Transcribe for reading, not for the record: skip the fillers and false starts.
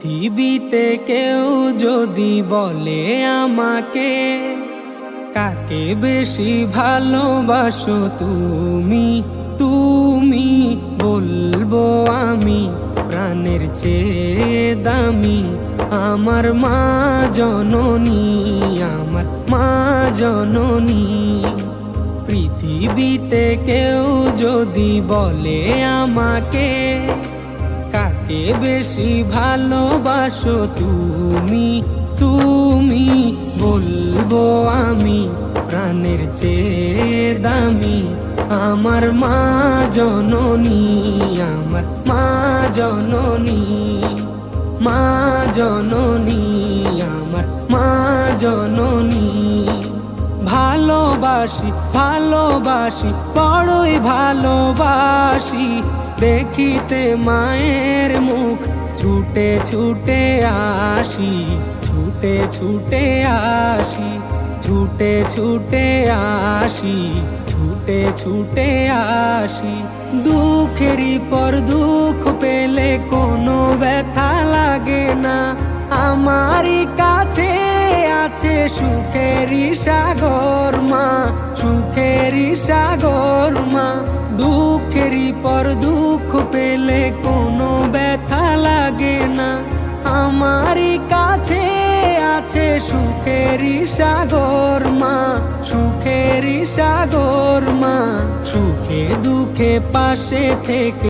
পৃথিবীতে কেউ যদি বলে আমাকে, কাকে বেশি ভালোবাসো তুমি, তুমি বলবো আমি প্রাণের চেয়ে দামি আমার মা জননী, আমার মা জননী। পৃথিবীতে কেউ যদি বলে আমাকে, কাকে বেশি ভালোবাসো তুমি, তুমি বলবো আমি প্রাণের চেয়ে দামি আমার মা জননী, আমার মা জননী, মা জননী, আমার মা জননী। ভালোবাসি ভালোবাসি বড়ই ভালোবাসি, দেখিতে মায়ের মুখ ছুটে ছুটে আসি, ছুটে ছুটে আসি, ছুটে ছুটে আসি, ছুটে ছুটে আসি। দুঃখেরই পর দুঃখ পেলে কোনো ব্যথা লাগে না, আমারই কাছে আছে সুখেরই সাগর মা, সুখেরই সাগর মা। দুঃখেরই পর দুঃখ পেলে কোনো ব্যথা লাগে না, আমারই কাছে আছে সুখেরই সাগর মা, সুখেরই সাগর মা। সুখে দুঃখে পাশে থেকে